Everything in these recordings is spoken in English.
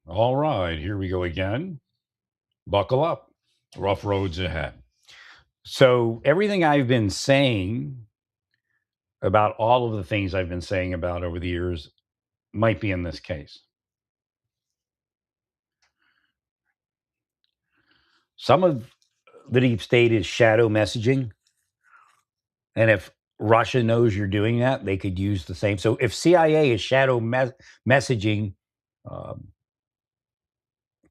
All right, here we go again. Buckle up. Rough roads ahead. So, everything I've been saying about all of the things I've been saying about over the years might be in this case. Some of the deep state is shadow messaging. And if Russia knows you're doing that, they could use the same. So, if CIA is shadow messaging um,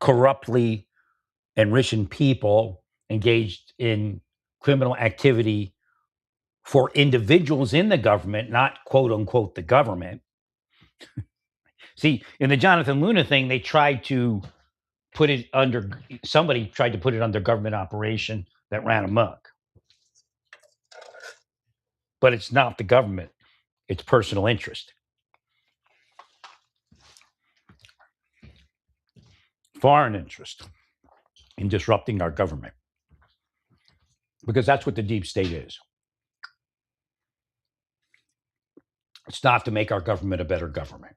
corruptly enriching people engaged in criminal activity for individuals in the government, not quote unquote the government. See, in the Jonathan Luna thing, they tried to put it under, somebody tried to put it under government operation that ran amok, but it's not the government, it's personal interest, foreign interest in disrupting our government, because that's what the deep state is. It's not to make our government a better government.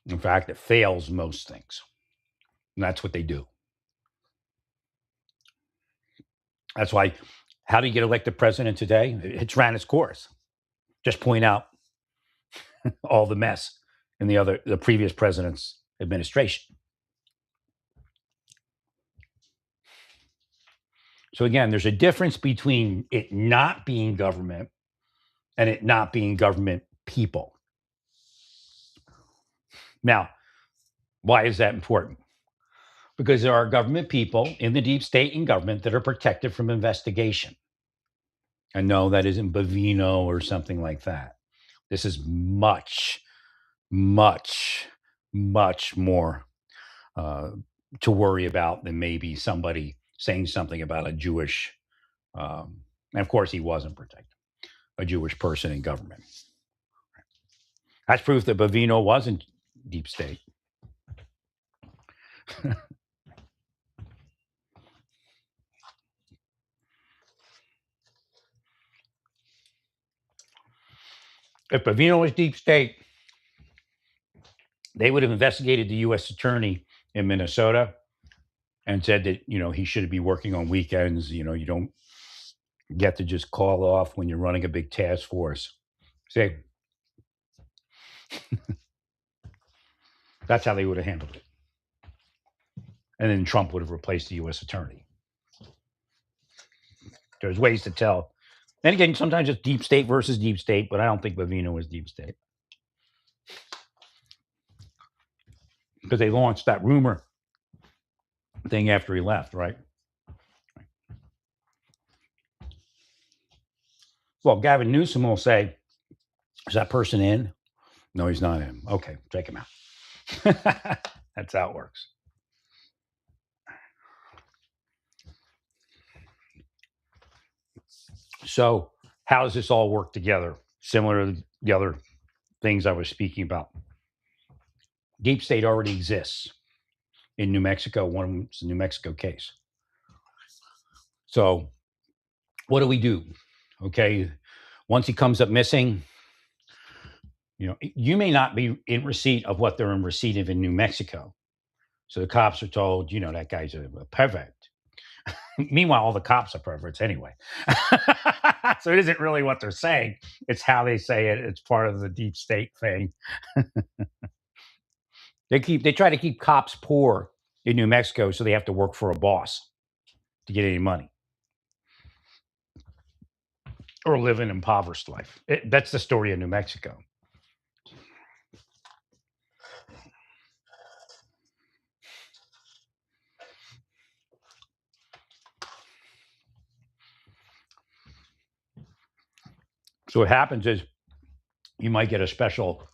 In fact, it fails most things. And that's what they do. That's why, how do you get elected president today? It's ran its course. Just point out all the mess in the previous president's administration. So again, there's a difference between it not being government and it not being government people. Now, why is that important? Because there are government people in the deep state and government that are protected from investigation. And no, that isn't Bavino or something like that. This is much, much, much more to worry about than maybe somebody saying something about a Jewish, and of course he wasn't protected, a Jewish person in government. That's proof that Bavino wasn't deep state. If Bavino was deep state, they would have investigated the U.S. attorney in Minnesota and said that, he should be working on weekends. You don't get to just call off when you're running a big task force. See, that's how they would have handled it. And then Trump would have replaced the U.S. attorney. There's ways to tell. And again, sometimes it's deep state versus deep state, but I don't think Bavino was deep state because they launched that rumor thing after he left, right? Well, Gavin Newsom will say, is that person in? No, he's not in. Okay, take him out. That's how it works. So, how does this all work together? Similar to the other things I was speaking about. Deep state already exists in New Mexico. One of them is the New Mexico case. So, what do we do? Okay, once he comes up missing, you may not be in receipt of what they're in receipt of in New Mexico. So the cops are told, that guy's a pervert. Meanwhile, all the cops are perverts anyway. So it isn't really what they're saying. It's how they say it. It's part of the deep state thing. They try to keep cops poor in New Mexico so they have to work for a boss to get any money or live an impoverished life. That's the story of New Mexico. So what happens is you might get a special,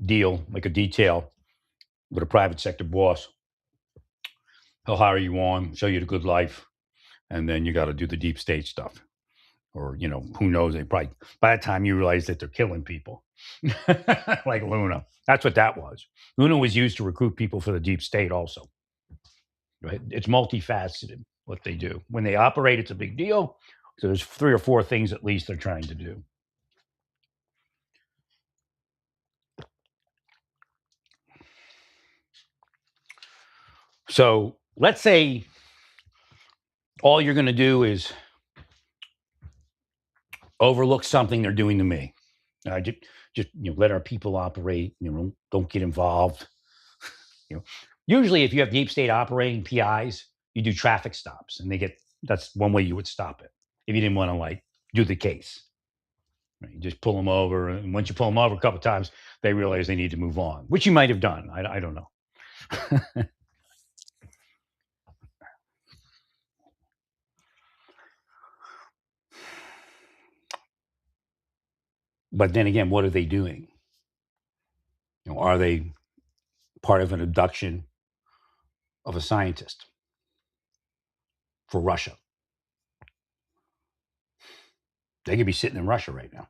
deal, like a detail with a private sector boss. He'll hire you on, show you the good life, and then you got to do the deep state stuff. Or, who knows? They probably, by the time you realize that they're killing people, like Luna. That's what that was. Luna was used to recruit people for the deep state also. Right? It's multifaceted what they do. When they operate, it's a big deal. So there's 3 or 4 things at least they're trying to do. So let's say all you're going to do is overlook something they're doing to me. Just let our people operate. Don't get involved. Usually, if you have deep state operating PIs, you do traffic stops, and that's one way you would stop it if you didn't want to do the case. Right? You just pull them over, and once you pull them over a couple of times, they realize they need to move on, which you might have done. I don't know. But then again, what are they doing? Are they part of an abduction of a scientist for Russia? They could be sitting in Russia right now.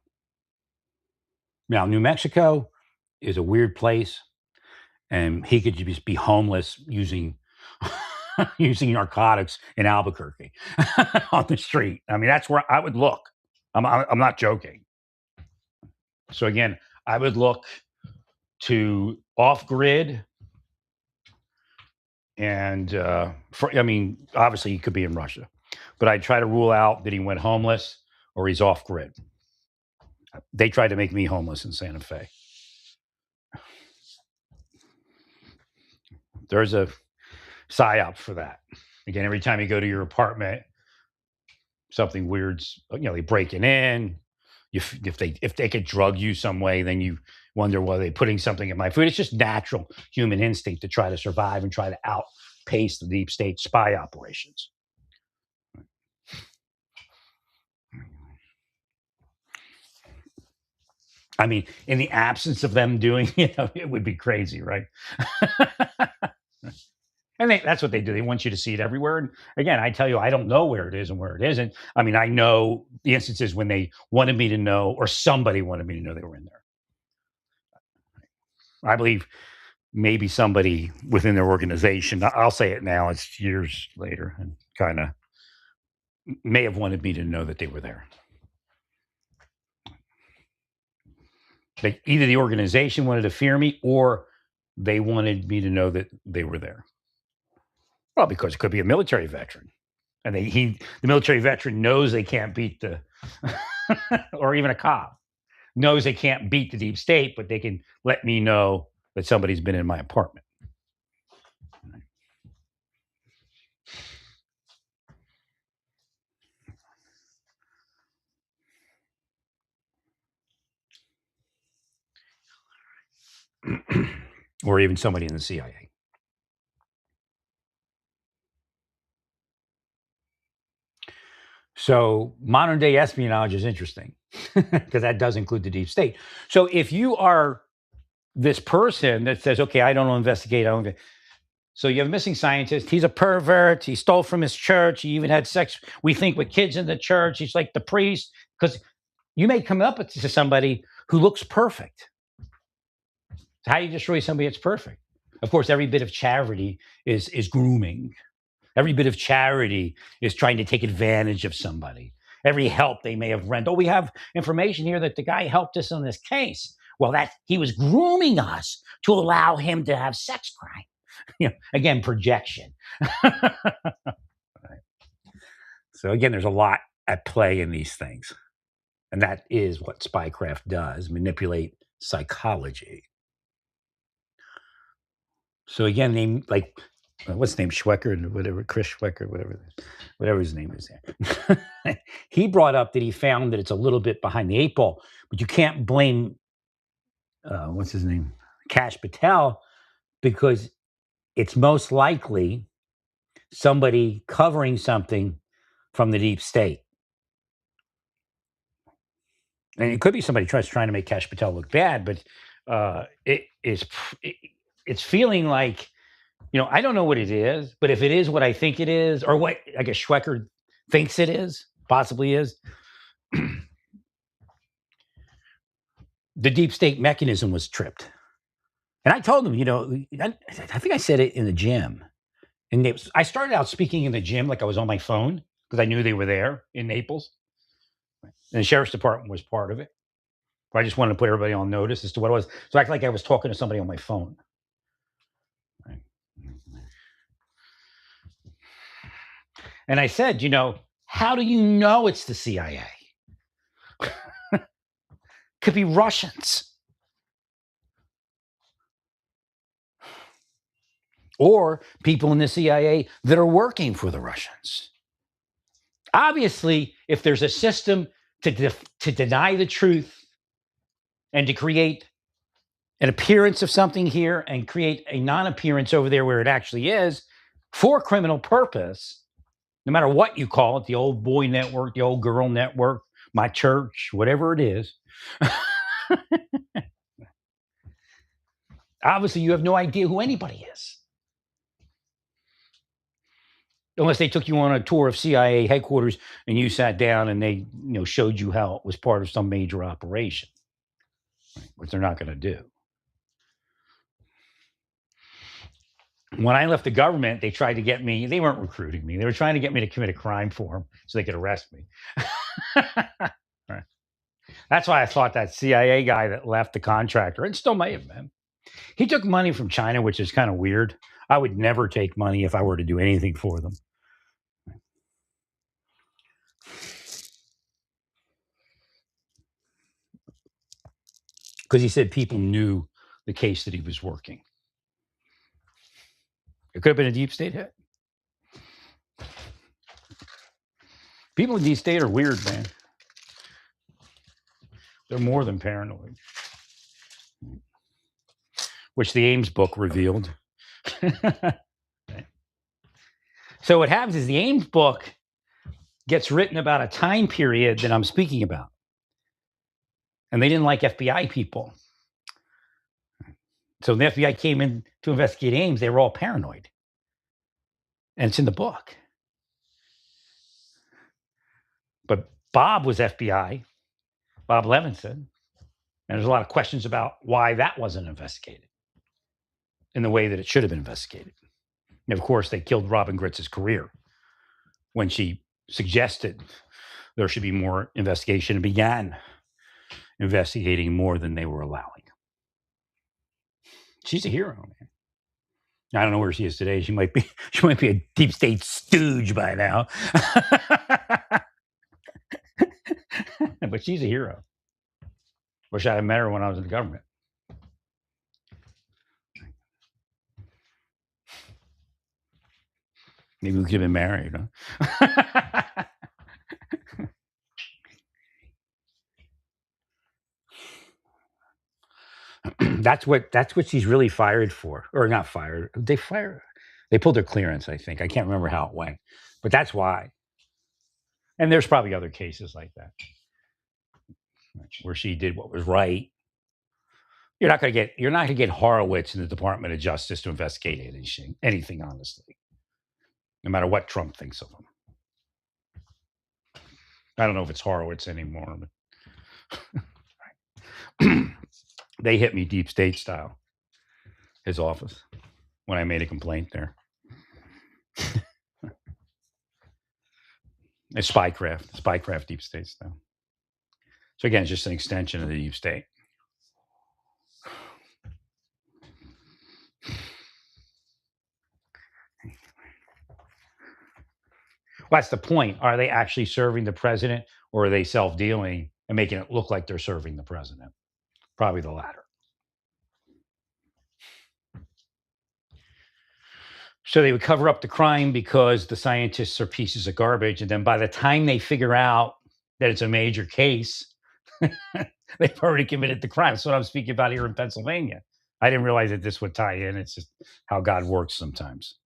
Now, New Mexico is a weird place, and he could just be homeless using using narcotics in Albuquerque on the street. I mean, that's where I would look. I'm not joking. So again, I would look to off grid, and obviously he could be in Russia, but I try to rule out that he went homeless or he's off grid. They tried to make me homeless in Santa Fe. There's a psyop for that. Again, every time you go to your apartment, something weird's they breaking in. If they could drug you some way, then you wonder why they're putting something in my food. It's just natural human instinct to try to survive and try to outpace the deep state spy operations. I mean, in the absence of them doing, it would be crazy, right? And that's what they do. They want you to see it everywhere. And again, I tell you, I don't know where it is and where it isn't. I mean, I know the instances when they wanted me to know, or somebody wanted me to know they were in there. I believe maybe somebody within their organization, I'll say it now, it's years later, and kind of may have wanted me to know that they were there. Either the organization wanted to fear me, or they wanted me to know that they were there. Well, because it could be a military veteran, and the military veteran knows they can't beat the, or even a cop knows they can't beat the deep state, but they can let me know that somebody's been in my apartment. Or even somebody in the CIA. So modern day espionage is interesting because that does include the deep state. So if you are this person that says, okay, I don't investigate, so you have a missing scientist. He's a pervert. He stole from his church. He even had sex, we think, with kids in the church. He's like the priest. Because you may come up to somebody who looks perfect. How do you destroy somebody that's perfect? Of course, every bit of charity is grooming. Every bit of charity is trying to take advantage of somebody. Every help they may have rendered. Oh, we have information here that the guy helped us on this case. Well, that he was grooming us to allow him to have sex crime. Again, projection. Right. So again, there's a lot at play in these things. And that is what spycraft does, manipulate psychology. So again, what's his name? Schwecker, whatever, Chris Schwecker, whatever his name is there. He brought up that he found that it's a little bit behind the eight ball, but you can't blame, what's his name? Kash Patel, because it's most likely somebody covering something from the deep state. And it could be somebody trying to make Kash Patel look bad, but it's feeling like, I don't know what it is, but if it is what I think it is, or what I guess Schwecker thinks it is, possibly is, the deep state mechanism was tripped. And I told him, I think I said it in the gym. And I started out speaking in the gym like I was on my phone because I knew they were there in Naples. And the sheriff's department was part of it. But I just wanted to put everybody on notice as to what it was. So I act like I was talking to somebody on my phone. Right. And I said, how do you know it's the CIA? Could be Russians. Or people in the CIA that are working for the Russians. Obviously, if there's a system to deny the truth and to create an appearance of something here and create a non-appearance over there where it actually is for criminal purpose, no matter what you call it, the old boy network, the old girl network, my church, whatever it is, obviously you have no idea who anybody is. Unless they took you on a tour of CIA headquarters and you sat down and they showed you how it was part of some major operation, which they're not going to do. When I left the government, they tried to get me. They weren't recruiting me. They were trying to get me to commit a crime for them so they could arrest me. Right. That's why I thought that CIA guy that left, the contractor, and still may have been, he took money from China, which is kind of weird. I would never take money if I were to do anything for them. Because he said people knew the case that he was working. It could have been a deep state hit. People in deep state are weird, man. They're more than paranoid, which the Ames book revealed. So what happens is the Ames book gets written about a time period that I'm speaking about. And they didn't like FBI people. So the FBI came in to investigate Ames. They were all paranoid. And it's in the book. But Bob was FBI, Bob Levinson. And there's a lot of questions about why that wasn't investigated in the way that it should have been investigated. And of course, they killed Robin Gritz's career when she suggested there should be more investigation and began investigating more than they were allowing. She's a hero, man. I don't know where she is today. She might be a deep state stooge by now. But she's a hero. Wish I had met her when I was in the government. Maybe we could have been married, huh? That's what she's really fired for, or not fired. They pulled their clearance, I think. I can't remember how it went, but that's why. And there's probably other cases like that where she did what was right. You're not going to get Horowitz in the Department of Justice to investigate anything, honestly, no matter what Trump thinks of him. I don't know if it's Horowitz anymore, but they hit me deep state style, his office, when I made a complaint there. It's spycraft deep state style. So again, it's just an extension of the deep state. Well, that's the point. Are they actually serving the president, or are they self-dealing and making it look like they're serving the president? Probably the latter. So they would cover up the crime because the scientists are pieces of garbage. And then by the time they figure out that it's a major case, they've already committed the crime. That's what I'm speaking about here in Pennsylvania. I didn't realize that this would tie in. It's just how God works sometimes.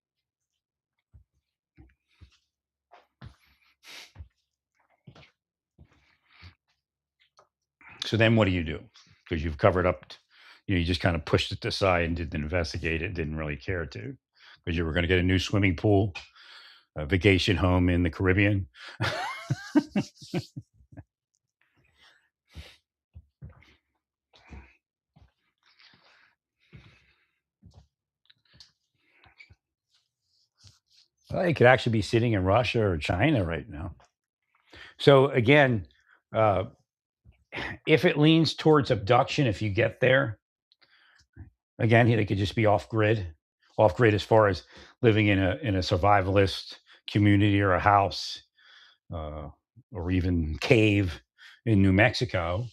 So then what do you do? Because you've covered up, you just kind of pushed it aside and didn't investigate it, didn't really care to, because you were going to get a new swimming pool, a vacation home in the Caribbean. Well, you could actually be sitting in Russia or China right now. So again, if it leans towards abduction, if you get there, again, they could just be off grid as far as living in a survivalist community or a house or even cave in New Mexico,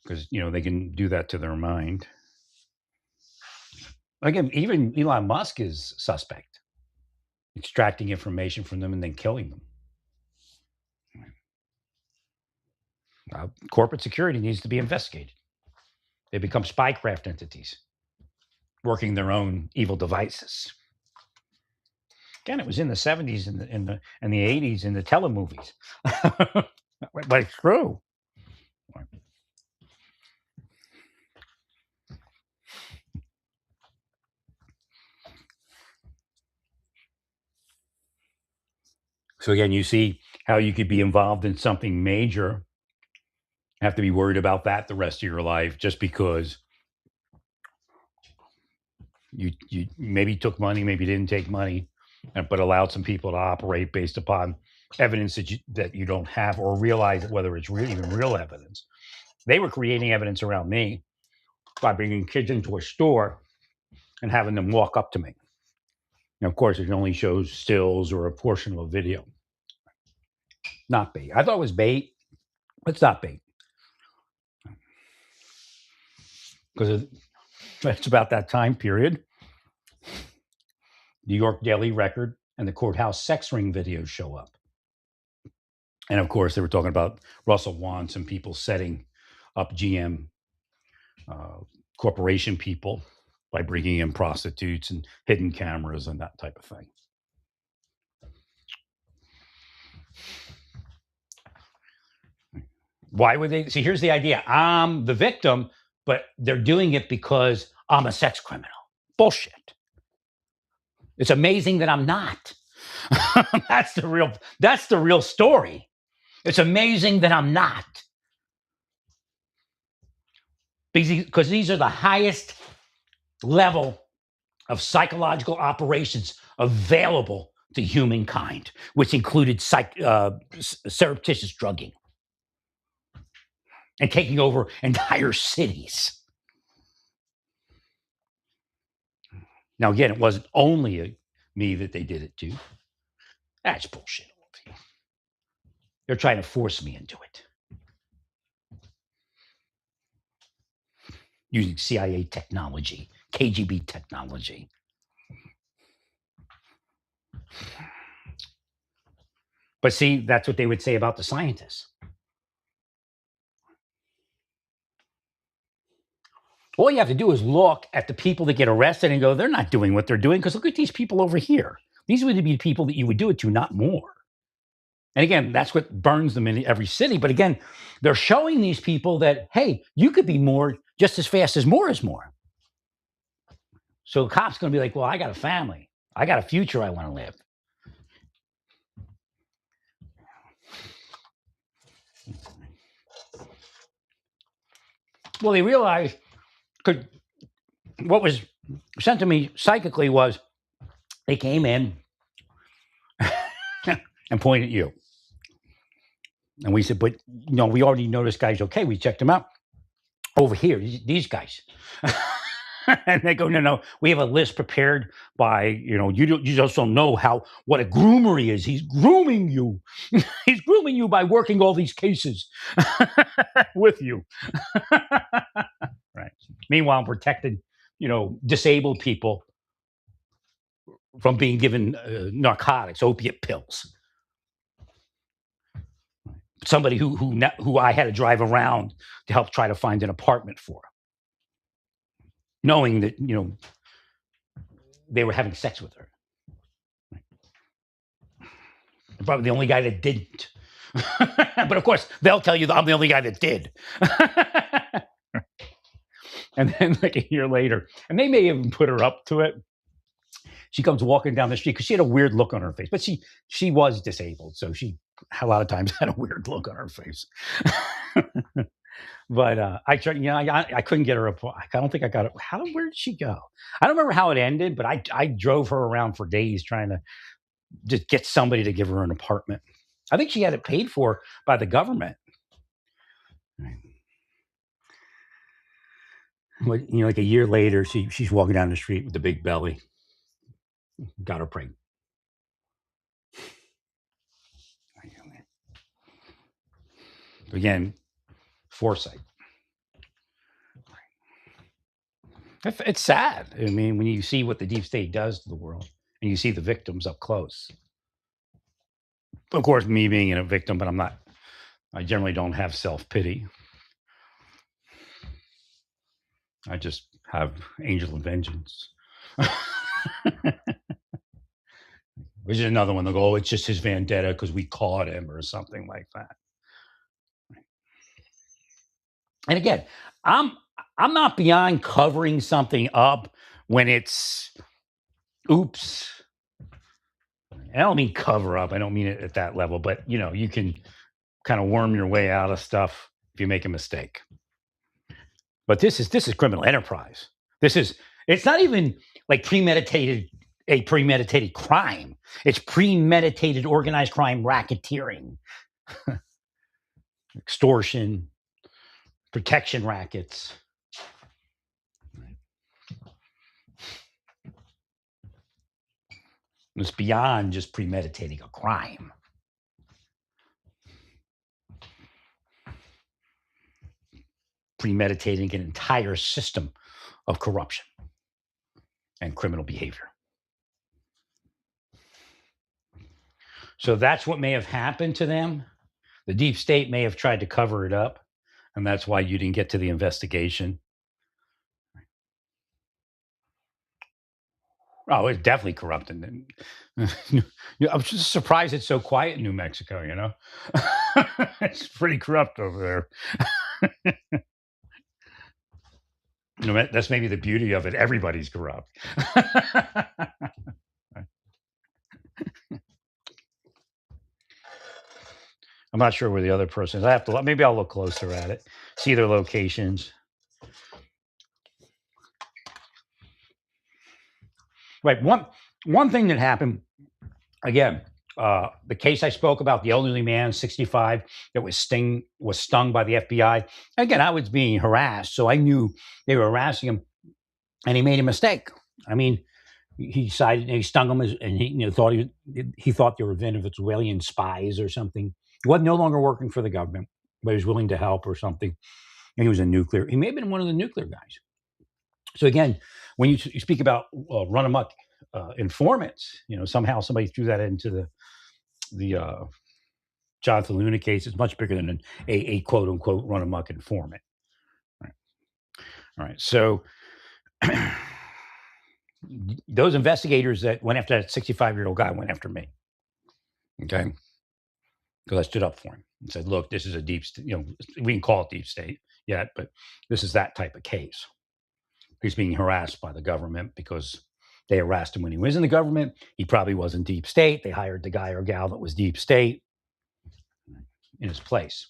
because they can do that to their mind. Again, even Elon Musk is suspect, extracting information from them and then killing them. Corporate security needs to be investigated. They become spycraft entities, working their own evil devices. Again, it was in the 70s and the 80s in the telemovies, but it's true. So again, you see how you could be involved in something major, have to be worried about that the rest of your life, just because you maybe took money, maybe didn't take money, but allowed some people to operate based upon evidence that you don't have, or realize whether it's even real evidence. They were creating evidence around me by bringing kids into a store and having them walk up to me. And of course, it only shows stills or a portion of a video. Not bait. I thought it was bait. It's not bait. Because it's about that time period. New York Daily Record and the courthouse sex ring videos show up. And of course, they were talking about Russell Wantz and people setting up GM corporation people by bringing in prostitutes and hidden cameras and that type of thing. Why would they? See, here's the idea. I'm the victim, but they're doing it because I'm a sex criminal. Bullshit. It's amazing that I'm not. That's the real story. It's amazing that I'm not. Because these are the highest level of psychological operations available to humankind, which included surreptitious drugging and taking over entire cities. Now, again, it wasn't only me that they did it to. That's bullshit. They're trying to force me into it. Using CIA technology, KGB technology. But see, that's what they would say about the scientists. All you have to do is look at the people that get arrested and go, they're not doing what they're doing, because look at these people over here. These would be people that you would do it to, not more. And again, that's what burns them in every city. But again, they're showing these people that, hey, you could be more just as fast as more is more. So the cop's going to be like, well, I got a family. I got a future I want to live. Well, they realized, because what was sent to me psychically was they came in and pointed at you. And we said, but we already know this guy's okay. We checked him out. Over here, these guys. And they go, no, we have a list prepared by, you just don't know what a groomer he is. He's grooming you. He's grooming you by working all these cases with you. Right. Meanwhile, I'm protecting, disabled people from being given narcotics, opiate pills. Somebody who I had to drive around to help try to find an apartment for, knowing that, they were having sex with her. I'm probably the only guy that didn't. But of course, they'll tell you that I'm the only guy that did. And then like a year later, and they may even put her up to it, she comes walking down the street because she had a weird look on her face. But she was disabled, so she a lot of times had a weird look on her face. But I tried, I couldn't get her up. I don't think I got it. Where did she go? I don't remember how it ended, but I drove her around for days trying to just get somebody to give her an apartment. I think she had it paid for by the government. But, like a year later, she's walking down the street with the big belly. Got her pregnant. Again, foresight. It's sad. I mean, when you see what the deep state does to the world and you see the victims up close. Of course, me being a victim, but I generally don't have self pity. I just have angel of vengeance. Which is another one. They'll go, oh, it's just his vendetta because we caught him or something like that. And again, I'm I'm not beyond covering something up when it's oops. I don't mean cover up. I don't mean it at that level, but you can kind of worm your way out of stuff if you make a mistake. But this is criminal enterprise. This is it's not even like premeditated crime. It's premeditated organized crime, racketeering, extortion, protection rackets. It's beyond just premeditating a crime. Premeditating an entire system of corruption and criminal behavior. So that's what may have happened to them. The deep state may have tried to cover it up, and that's why you didn't get to the investigation. Oh, it's definitely corrupted. I'm just surprised it's so quiet in New Mexico. It's pretty corrupt over there. That's maybe the beauty of it. Everybody's corrupt. I'm not sure where the other person is. I have to maybe I'll look closer at it, see their locations. Right. One thing that happened again, the case I spoke about, the elderly man, 65, that was stung by the FBI. Again, I was being harassed, so I knew they were harassing him, and he made a mistake. I mean, he decided he stung him, and he thought they were Venezuelan spies or something. He was no longer working for the government, but he was willing to help or something. And he was he may have been one of the nuclear guys. So again, when you speak about run amok informants, somehow somebody threw that into the Jonathan Luna case. It's much bigger than a quote unquote run amok informant. All right. So those investigators that went after that 65-year-old guy went after me. Okay. Because I stood up for him and said, look, this is a deep state, we can call it deep state yet, but this is that type of case. He's being harassed by the government because they harassed him when he was in the government. He probably wasn't deep state. They hired the guy or gal that was deep state in his place.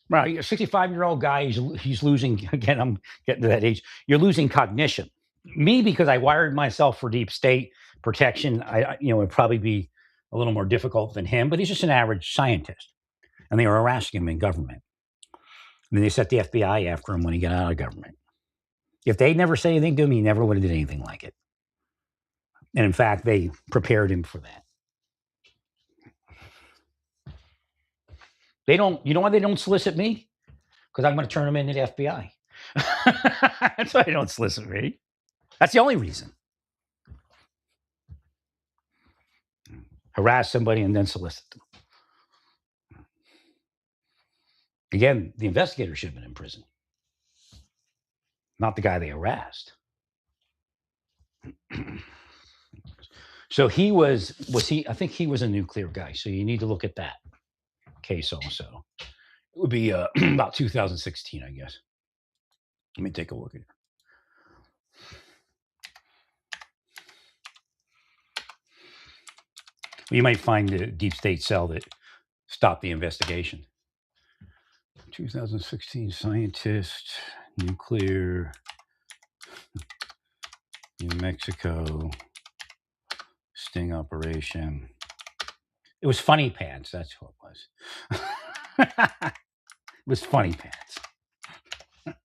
Right, a 65-year-old guy, he's losing, again, I'm getting to that age, you're losing cognition. Me, because I wired myself for deep state protection, it'd probably be a little more difficult than him, but he's just an average scientist. And they were harassing him in government. And then they set the FBI after him when he got out of government. If they'd never said anything to him, he never would have did anything like it. And in fact, they prepared him for that. They don't, you know why they don't solicit me? Because I'm going to turn them into the FBI. That's why they don't solicit me. That's the only reason. Harass somebody and then solicit them. Again, the investigator should have been in prison, not the guy they harassed. So he was he? I think he was a nuclear guy. So you need to look at that case also. It would be about 2016, I guess. Let me take a look at it. You might find the deep state cell that stopped the investigation. 2016 scientist, nuclear, New Mexico, sting operation. It was Funny Pants. That's who it was. It was Funny Pants. Okay,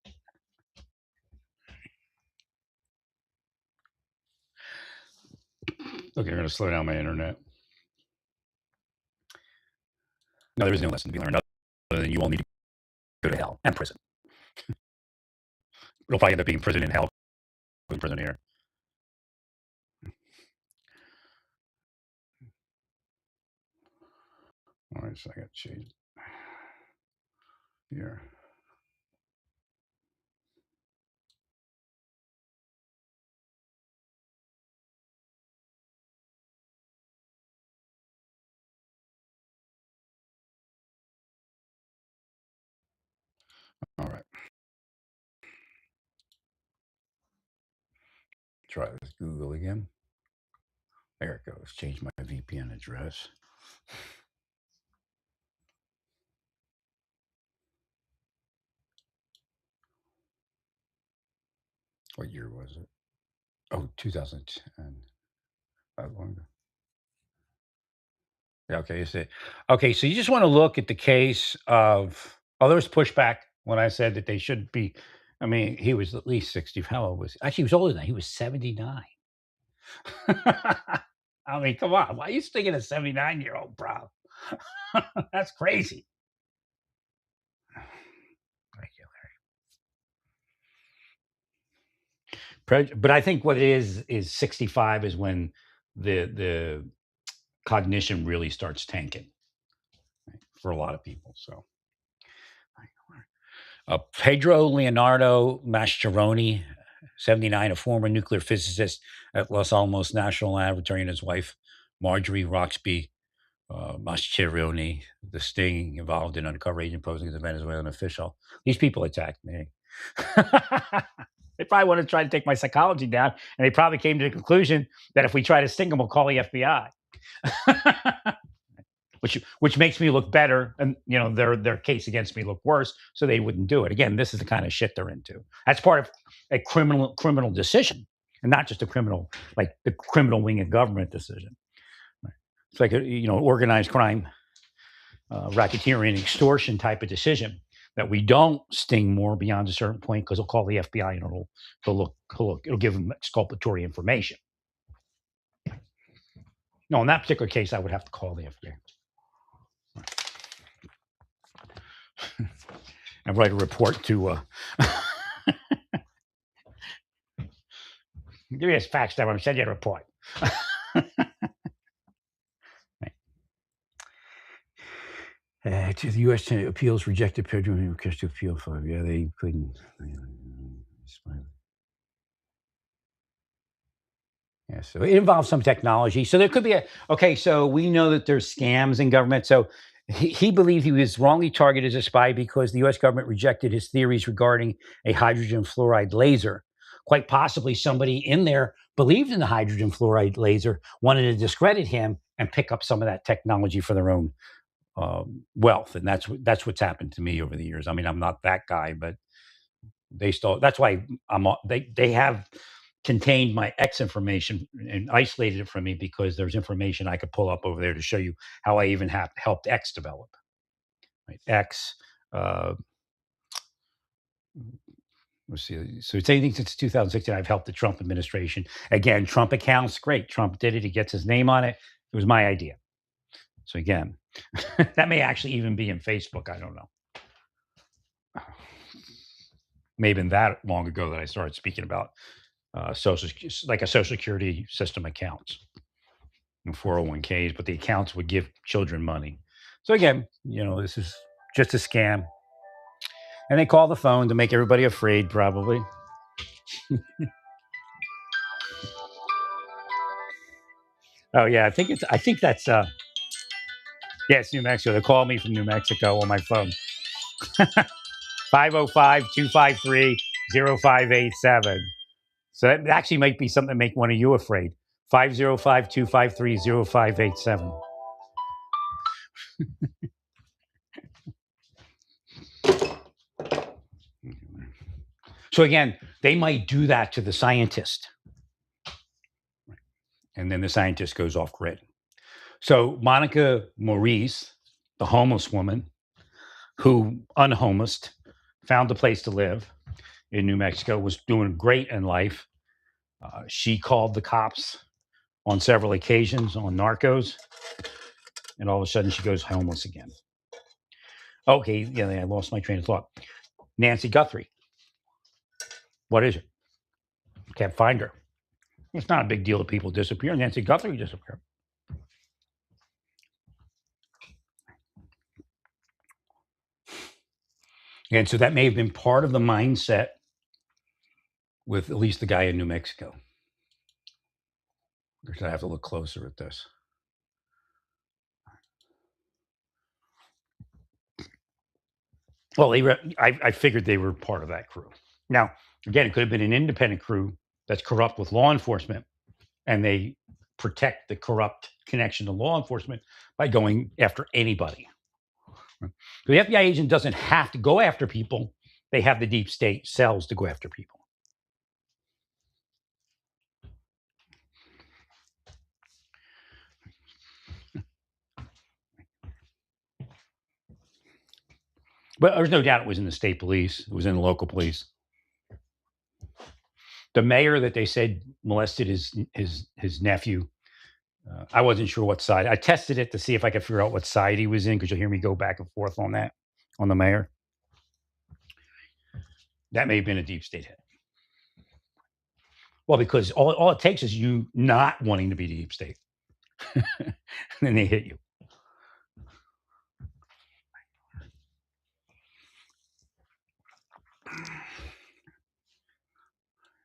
I'm going to slow down my internet. No, there is no lesson to be learned other than you all need to go to hell and prison. It'll probably end up being prison in hell, prison here. All right, so I got to change here. All right. Try this Google again. There it goes. Change my VPN address. What year was it? Oh, 2010. That long ago. Yeah, okay, you see. Okay, so you just want to look at the case of. Oh, there was pushback when I said that they should be. I mean, he was at least 60. How old was he? Actually, he was older than that. He was 79. I mean, come on. Why are you sticking a 79-year-old, bro? That's crazy. Thank you, Larry. But I think what it is 65 is when the cognition really starts tanking, right, for a lot of people. So, Pedro Leonardo Mascheroni, 79, a former nuclear physicist at Los Alamos National Laboratory, and his wife, Marjorie Roxby Mascheroni, the sting involved in undercover agent posing as a Venezuelan official. These people attacked me. They probably want to try to take my psychology down, and they probably came to the conclusion that if we try to sting them, we'll call the FBI. which makes me look better, and their case against me look worse, so they wouldn't do it. Again, this is the kind of shit they're into. That's part of a criminal decision, and not just a criminal, like the criminal wing of government decision. It's like a organized crime, racketeering, extortion type of decision that we don't sting more beyond a certain point because they'll call the FBI and it'll give them exculpatory information. No, in that particular case, I would have to call the FBI. And write a report to give me his fax number and send you a report. To the U.S. appeals rejected Pedro request to appeal for. Yeah, they couldn't. Yeah, so it involves some technology. So there could be so we know that there's scams in government. So he believed he was wrongly targeted as a spy because the U.S. government rejected his theories regarding a hydrogen fluoride laser. Quite possibly somebody in there believed in the hydrogen fluoride laser, wanted to discredit him and pick up some of that technology for their own wealth. And that's what's happened to me over the years. I mean, I'm not that guy, but they still, that's why they have contained my X information and isolated it from me because there's information I could pull up over there to show you how I even helped X develop. Right? X, let's see. So it's anything since 2016. I've helped the Trump administration. Again, Trump accounts, great. Trump did it. He gets his name on it. It was my idea. So again, that may actually even be in Facebook. I don't know. Maybe that long ago that I started speaking about social security system accounts and 401ks, but the accounts would give children money. So again, this is just a scam. And they call the phone to make everybody afraid, probably. Oh yeah, I think that's it's New Mexico. They call me from New Mexico on my phone. 505-253-0587. So that actually might be something to make one of you afraid. 505-253-0587. So again, they might do that to the scientist. And then the scientist goes off grid. So Monica Maurice, the homeless woman who unhomelessed, found a place to live in New Mexico, was doing great in life. She called the cops on several occasions on narcos, and all of a sudden she goes homeless again. Okay, yeah, I lost my train of thought. Nancy Guthrie. What is it? Can't find her. It's not a big deal that people disappear. Nancy Guthrie disappeared. And so that may have been part of the mindset with at least the guy in New Mexico. I have to look closer at this. Well, I figured they were part of that crew. Now, again, it could have been an independent crew that's corrupt with law enforcement, and they protect the corrupt connection to law enforcement by going after anybody. The FBI agent doesn't have to go after people. They have the deep state cells to go after people. But there's no doubt it was in the state police. It was in the local police. The mayor that they said molested his nephew. I wasn't sure what side. I tested it to see if I could figure out what side he was in, because you'll hear me go back and forth on that, on the mayor. That may have been a deep state hit. Well, because all it takes is you not wanting to be deep state. And then they hit you.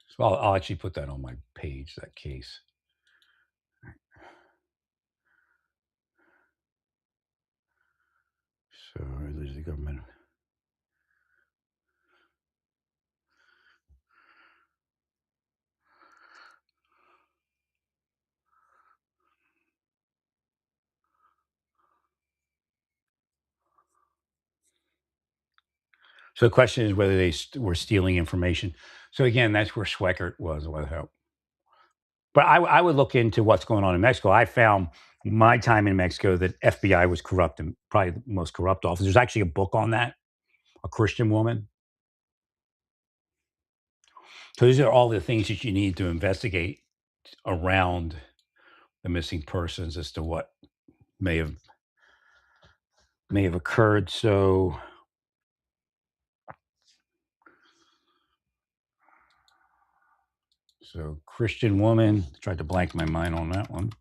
So I'll actually put that on my page, that case. So there's the government. So the question is whether they were stealing information. So again, that's where Schweikert was. With help. But I would look into what's going on in Mexico. I found my time in Mexico that FBI was corrupt, and probably the most corrupt office. There's actually a book on that, a Christian woman. So these are all the things that you need to investigate around the missing persons as to what may have occurred. So Christian woman, tried to blank my mind on that one.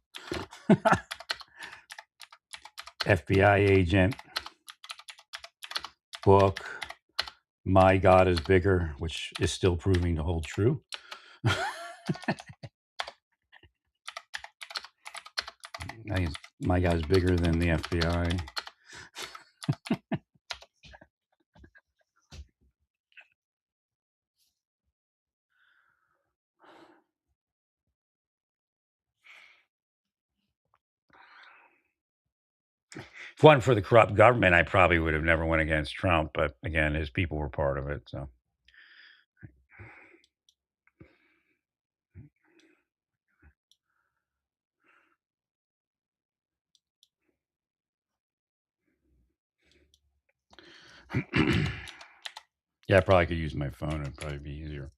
FBI agent, book, My God is Bigger, which is still proving to hold true. My God is bigger than the FBI. If it wasn't for the corrupt government, I probably would have never went against Trump. But again, his people were part of it. So yeah, I probably could use my phone. It'd probably be easier.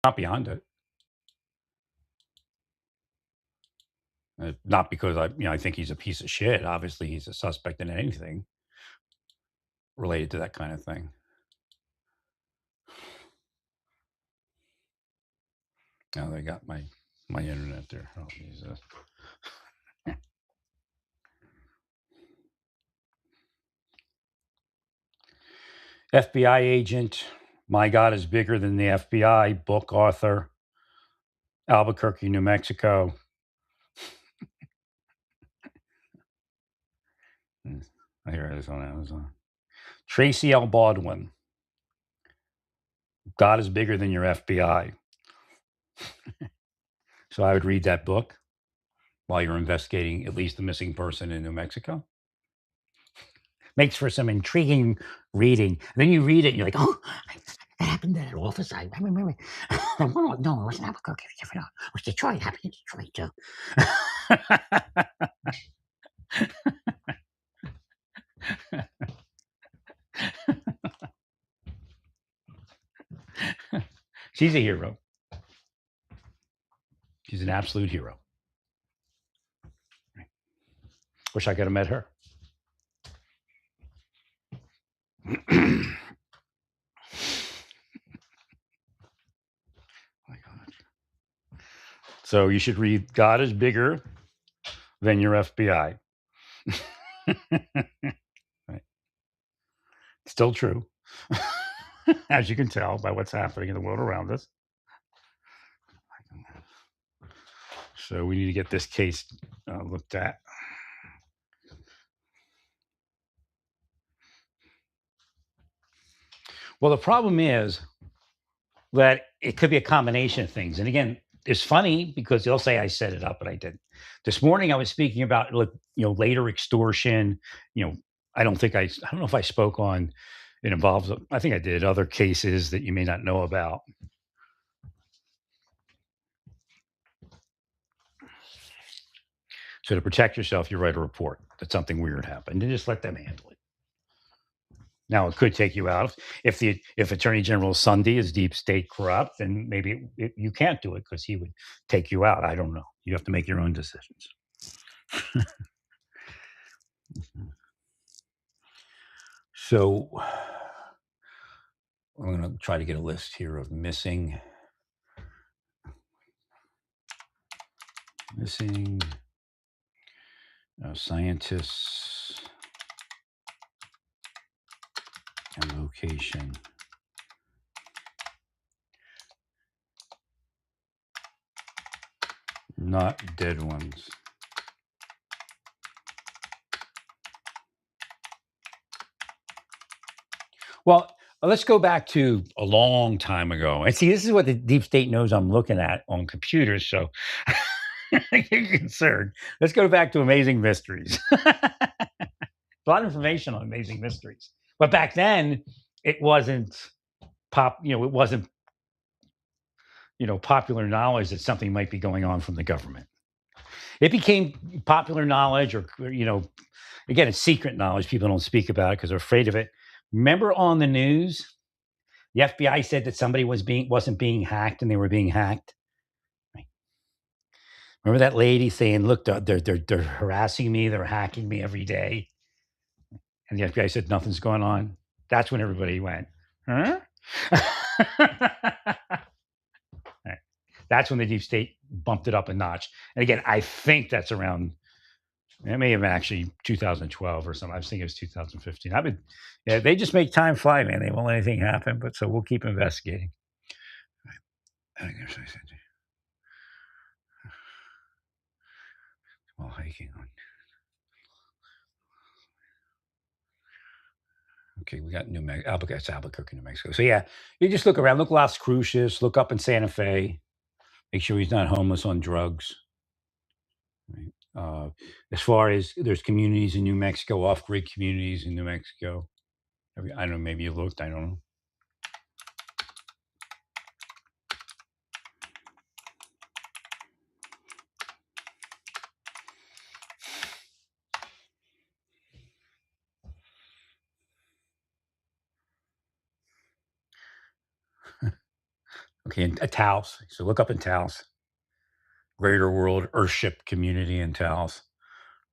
Not beyond it. Not because I think he's a piece of shit. Obviously, he's a suspect in anything related to that kind of thing. Now they got my internet there. Oh, Jesus. FBI agent, My God is Bigger Than the FBI, book author, Albuquerque, New Mexico. Here it is on Amazon. Tracy L. Baldwin, God is Bigger Than Your FBI. So I would read that book while you're investigating at least the missing person in New Mexico. Makes for some intriguing reading. And then you read it and you're like, oh, that happened at that office. I remember. No, it wasn't Albuquerque. It was different. It was Detroit. It happened in Detroit, too. She's a hero. She's an absolute hero. Wish I could have met her. So you should read God is Bigger Than Your FBI. Right. Still true, as you can tell by what's happening in the world around us. So we need to get this case looked at. Well, the problem is that it could be a combination of things. And again, it's funny because they'll say I set it up, but I didn't. This morning I was speaking about later extortion. You know, I don't know if I spoke on it involves. I think I did other cases that you may not know about. So to protect yourself, you write a report that something weird happened, and just let them handle it. Now it could take you out if Attorney General Sunday is deep state corrupt, then maybe you can't do it because he would take you out. I don't know. You have to make your own decisions. So I'm going to try to get a list here of missing scientists and location. Not dead ones. Well, let's go back to a long time ago. And see, this is what the deep state knows I'm looking at on computers. So I get concerned. Let's go back to Amazing Mysteries. A lot of information on Amazing Mysteries. But back then, it wasn't it wasn't popular knowledge that something might be going on from the government. It became popular knowledge, or again, it's secret knowledge. People don't speak about it because they're afraid of it. Remember on the news, the FBI said that somebody wasn't being hacked, and they were being hacked. Right? Remember that lady saying, "Look, they're harassing me, they're hacking me every day," and the FBI said nothing's going on. That's when everybody went, "Huh?" Right. That's when the deep state bumped it up a notch. And again, I think that's around. It may have been actually 2012 or something. I was thinking it was 2015. They just make time fly, man. They won't let anything happen, but so we'll keep investigating. While hiking on. Okay, we got Albuquerque, New Mexico. So yeah, you just look around, look Las Cruces, look up in Santa Fe, make sure he's not homeless on drugs. Right? As far as there's communities in New Mexico, off-grid communities in New Mexico. I don't know, maybe you looked, I don't know. Okay, in Taos. So look up in Taos. Greater World Earthship Community in Taos.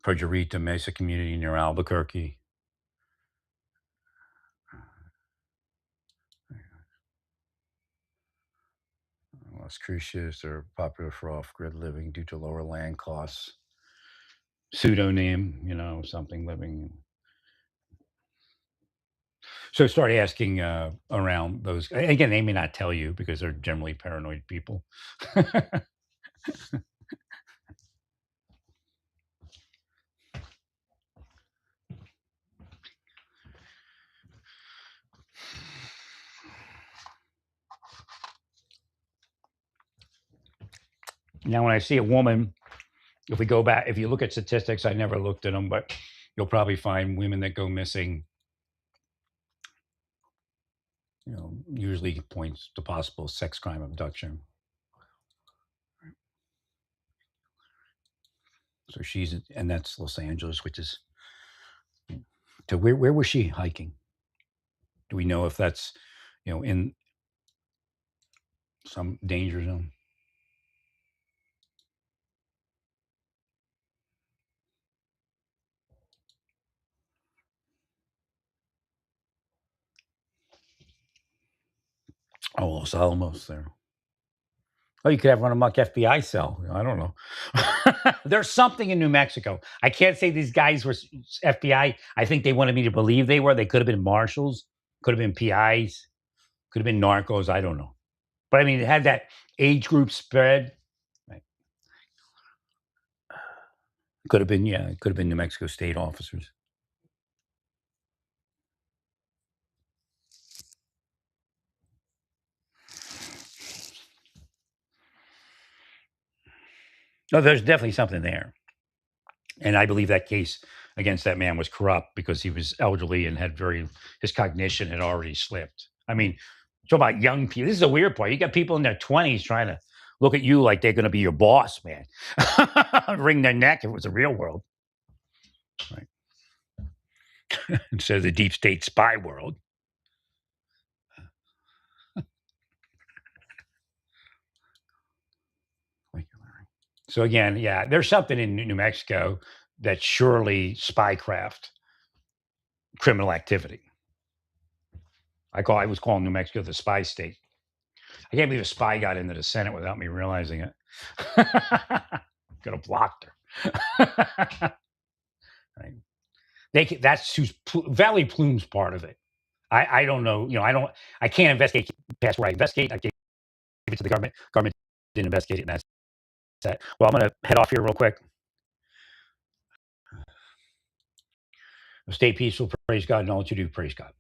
Perjerita Mesa Community near Albuquerque. Las Cruces are popular for off-grid living due to lower land costs. Pseudonym, something living. So start asking around those. Again, they may not tell you because they're generally paranoid people. Now, when I see a woman, if you look at statistics, I never looked at them, but you'll probably find women that go missing, usually points to possible sex crime abduction. So and that's Los Angeles, which is to where was she hiking? Do we know if that's, in some danger zone? Oh, Los Alamos there. Oh, you could have run amok FBI cell. I don't know. There's something in New Mexico. I can't say these guys were FBI. I think they wanted me to believe they were. They could have been marshals, could have been PIs, could have been narcos. I don't know. But I mean, it had that age group spread. Right. Could have been, yeah, it could have been New Mexico state officers. No, there's definitely something there. And I believe that case against that man was corrupt because he was elderly and his cognition had already slipped. I mean, talk about young people. This is a weird part. You got people in their 20s trying to look at you like they're going to be your boss, man. Wring their neck if it was the real world, right? Instead of the deep state spy world. So again, yeah, there's something in New Mexico that's surely spycraft, criminal activity. I was calling New Mexico the spy state. I can't believe a spy got into the Senate without me realizing it. Could have blocked her. Right. That's who's Valley Plume's part of it. I don't know. I can't investigate past where I investigate. I gave it to the government. Government didn't investigate it, and that's that. Well, I'm going to head off here real quick. Stay peaceful. Praise God, and all that you do, praise God.